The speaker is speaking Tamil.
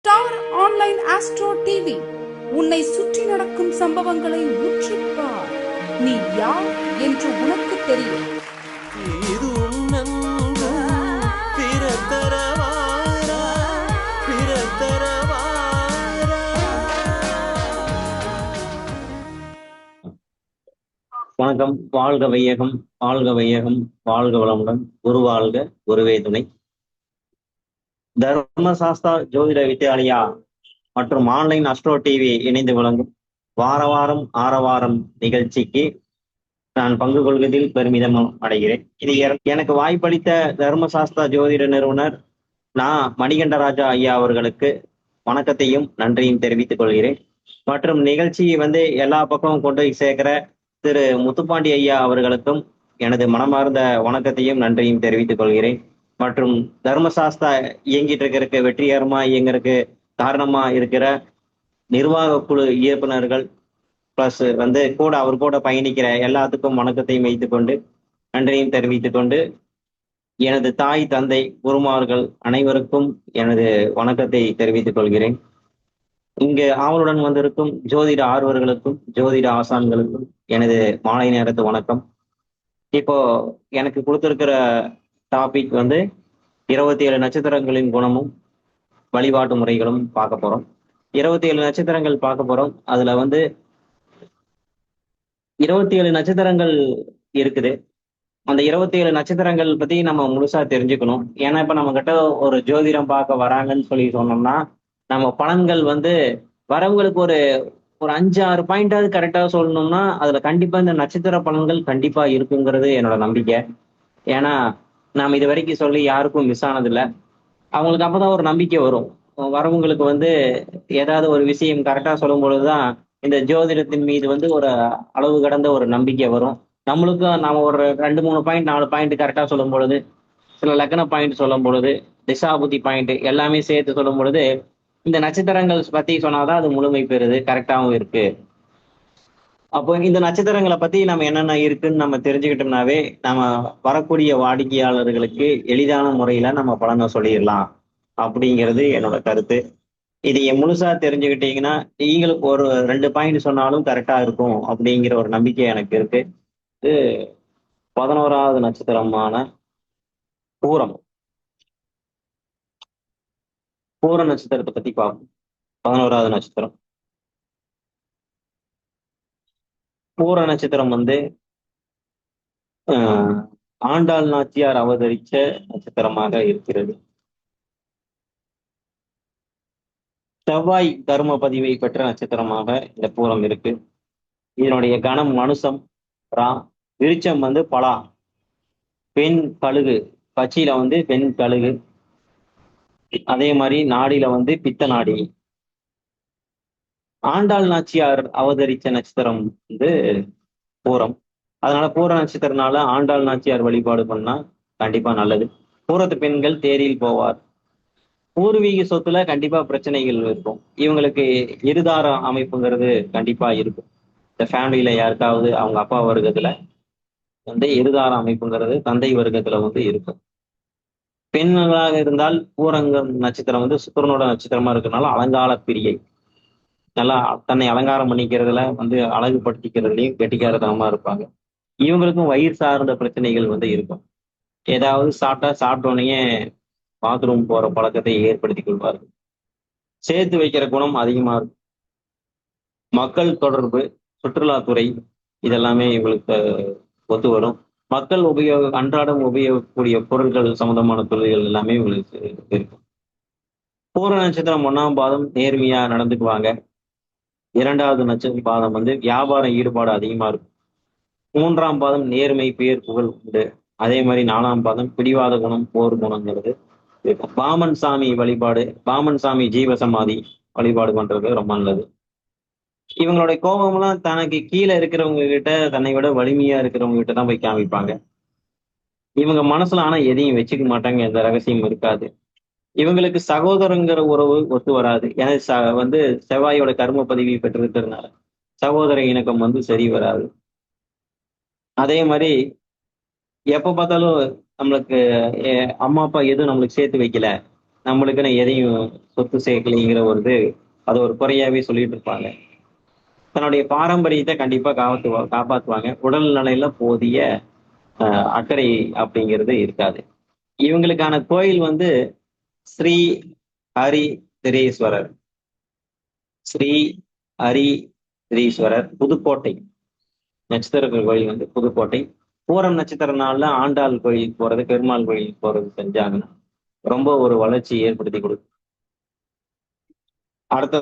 ஸ்டார் ஆன்லைன் ஆஸ்ட்ரோ டிவி உன்னை சுற்றி நடக்கும் சம்பவங்களை உற்றுப்பார். நீ யார் என்று உனக்கு தெரியும். வணக்கம். வாழ்க வையகம், வாழ்க வையகம், வாழ்க வளமுடன். குரு வாழ்க, குருவே துணை. தர்மசாஸ்தா ஜோதிட வித்யாலயா மற்றும் ஆன்லைன் அஸ்ட்ரோ டிவி இணைந்து வழங்கும் வாரம் ஆரவாரம் நிகழ்ச்சிக்கு நான் பங்கு கொள்வதில் பெருமிதம் அடைகிறேன். இது எனக்கு வாய்ப்பளித்த தர்மசாஸ்தா ஜோதிட நிறுவனர் மணிகண்டராஜா ஐயா அவர்களுக்கு வணக்கத்தையும் நன்றியும் தெரிவித்துக் கொள்கிறேன். மற்றும் நிகழ்ச்சியை எல்லா பக்கமும் கொண்டு சேர்க்கிற திரு முத்துப்பாண்டி ஐயா அவர்களுக்கும் எனது மனமார்ந்த வணக்கத்தையும் நன்றியும் தெரிவித்துக் கொள்கிறேன். மற்றும் தர்மசாஸ்தா இயங்கிட்டு இருக்கிறதுக்கு, வெற்றிகரமா இயங்குறதுக்கு காரணமா இருக்கிற நிர்வாக குழு இயக்குநர்கள் பிளஸ் அவர் கூட பயணிக்கிற எல்லாத்துக்கும் வணக்கத்தையும் வைத்துக் கொண்டு நன்றியும் தெரிவித்துக் கொண்டு எனது தாய் தந்தை குருமார்கள் அனைவருக்கும் எனது வணக்கத்தை தெரிவித்துக் கொள்கிறேன். இங்கு ஆவலுடன் வந்திருக்கும் ஜோதிட ஆர்வர்களுக்கும் ஜோதிட ஆசான்களுக்கும் எனது மாலை நேரத்து வணக்கம். இப்போ எனக்கு கொடுத்திருக்கிற டாபிக் 27 நட்சத்திரங்களின் குணமும் வழிபாட்டு முறைகளும் பார்க்க போறோம். 27 நட்சத்திரங்கள் பார்க்க போறோம். அதுல 27 நட்சத்திரங்கள் இருக்குது. அந்த 27 நட்சத்திரங்கள் பத்தி நம்ம முழுசா தெரிஞ்சுக்கணும். ஏன்னா இப்ப நம்ம கிட்ட ஒரு ஜோதிடம் பார்க்க வராங்கன்னு சொல்லி சொன்னோம்னா நம்ம பலன்கள் வரவங்களுக்கு ஒரு 5-6 பாயிண்டாவது கரெக்டா சொல்லணும்னா அதுல கண்டிப்பா இந்த நட்சத்திர பலன்கள் கண்டிப்பா இருக்குங்கிறது என்னோட நம்பிக்கை. ஏன்னா நாம் இது வரைக்கும் சொல்லி யாருக்கும் மிஸ் ஆனதில்லை. அவங்களுக்கு அப்பதான் ஒரு நம்பிக்கை வரும். வரவங்களுக்கு ஏதாவது ஒரு விஷயம் கரெக்டா சொல்லும் பொழுதுதான் இந்த ஜோதிடத்தின் மீது ஒரு அளவு கடந்த ஒரு நம்பிக்கை வரும். நம்மளுக்கும் நாம ஒரு 2-3 பாயிண்ட் 4 பாயிண்ட் கரெக்டா சொல்லும் பொழுது, சில லக்கண பாயிண்ட் சொல்லும் பொழுது, திசாபுத்தி பாயிண்ட் எல்லாமே சேர்த்து சொல்லும் பொழுது இந்த நட்சத்திரங்கள் பத்தி சொன்னாதான் அது முழுமை பெறுது, கரெக்டாகவும் இருக்கு. அப்போ இந்த நட்சத்திரங்களை பத்தி நம்ம என்னென்ன இருக்குன்னு நம்ம தெரிஞ்சுக்கிட்டோம்னாவே நம்ம வரக்கூடிய வாடிக்கையாளர்களுக்கு எளிதான முறையில நம்ம பலனை சொல்லிடலாம் அப்படிங்கிறது என்னோட கருத்து. இது முழுசா தெரிஞ்சுக்கிட்டீங்கன்னா நீங்களுக்கு ஒரு 2 பாயிண்ட் சொன்னாலும் கரெக்டா இருக்கும் அப்படிங்கிற ஒரு நம்பிக்கை எனக்கு இருக்கு. இது 11வது நட்சத்திரமான பூரம். பூர நட்சத்திரத்தை பத்தி பார்ப்போம். 11வது நட்சத்திரம் பூர நட்சத்திரம் ஆண்டாள் நாச்சியார் அவதரிச்ச நட்சத்திரமாக இருக்கிறது. செவ்வாய் தர்ம பதிவை பெற்ற நட்சத்திரமாக இந்த பூரம் இருக்கு. இதனுடைய கணம் மனுஷம், விருச்சம் பலா, பெண் கழுகு, பச்சியில பெண் கழுகு, அதே மாதிரி நாடியில பித்த நாடி. ஆண்டாள் நாச்சியார் அவதரிச்ச நட்சத்திரம் பூரம். அதனால பூர நட்சத்திரனால ஆண்டாள் நாச்சியார் வழிபாடு பண்ணா கண்டிப்பா நல்லது. பூரத்து பெண்கள் தேரில் போவார். பூர்வீக சொத்துல கண்டிப்பா பிரச்சனைகள் இருக்கும். இவங்களுக்கு இருதார அமைப்புங்கிறது கண்டிப்பா இருக்கும். இந்த ஃபேமிலியில யாருக்காவது அவங்க அப்பா வர்க்கத்துல இருதார அமைப்புங்கிறது தந்தை வர்க்கத்துல இருக்கும். பெண்களாக இருந்தால் பூரங்கம் நட்சத்திரம் சுக்கிரனோட நட்சத்திரமா இருக்கனால அலங்கார பிரியை, நல்லா தன்னை அலங்காரம் பண்ணிக்கிறதுல அழகுபடுத்திக்கிறதுலையும் கெட்டிக்காரத்தனமா இருப்பாங்க. இவங்களுக்கும் வயிறு சார்ந்த பிரச்சனைகள் இருக்கும். ஏதாவது சாப்பிட்டோடனே பாத்ரூம் போற பழக்கத்தை ஏற்படுத்தி கொள்வார்கள். சேர்த்து வைக்கிற குணம் அதிகமா இருக்கும். மக்கள் தொடர்பு, சுற்றுலாத்துறை இதெல்லாமே இவங்களுக்கு ஒத்து வரும். மக்கள் அன்றாடம் உபயோகக்கூடிய பொருட்கள் சம்பந்தமான தொழில்கள் எல்லாமே இவங்களுக்கு இருக்கும். பூர நட்சத்திரம் 1ஆம் பாதம் நேர்மையா நடந்துக்குவாங்க. 2வது நட்சத்திர பாதம் வியாபார ஈடுபாடு அதிகமா இருக்கும். 3ஆம் பாதம் நேர்மை, பேர், புகழ் உண்டு. அதே மாதிரி 4ஆம் பாதம் பிடிவாத குணம், போர் குணங்கிறது இருக்கும். பாமன் சாமி வழிபாடு, பாமன் சாமி ஜீவசமாதி வழிபாடு பண்றது ரொம்ப நல்லது. இவங்களுடைய கோபம்லாம் தனக்கு கீழே இருக்கிறவங்க கிட்ட, தன்னை விட வலிமையா இருக்கிறவங்க கிட்ட தான் போய் காமிப்பாங்க. இவங்க மனசுல ஆனா எதையும் வச்சுக்க மாட்டாங்க, எந்த ரகசியம் இருக்காது. இவங்களுக்கு சகோதரங்கிற உறவு ஒத்து வராது. ஏன்னா செவ்வாயோட கர்ம பதிவை பெற்றிருக்கிறதுனால சகோதர இணக்கம் சரி வராது. அதே மாதிரி எப்ப பார்த்தாலும் நம்மளுக்கு அம்மா அப்பா எதுவும் நம்மளுக்கு சேர்த்து வைக்கல, நம்மளுக்குன்னு எதையும் சொத்து சேர்க்கலைங்கிற அது ஒரு குறையாவே சொல்லிட்டு இருப்பாங்க. தன்னுடைய பாரம்பரியத்தை கண்டிப்பா காப்பாத்துவாங்க. உடல் நிலையில போதிய அக்கறை அப்படிங்கிறது இருக்காது. இவங்களுக்கான கோயில் ஸ்ரீ ஹரி திரீஸ்வரர், ஸ்ரீ ஹரி திரீஸ்வரர், புதுக்கோட்டை. நட்சத்திர கோயில் புதுக்கோட்டை. பூரம் நட்சத்திர நாள்ல ஆண்டாள் கோயில் போறது, பெருமாள் கோயில் போறது செஞ்சாங்கன்னா ரொம்ப ஒரு வளர்ச்சி ஏற்படுத்தி கொடுக்கும். அடுத்த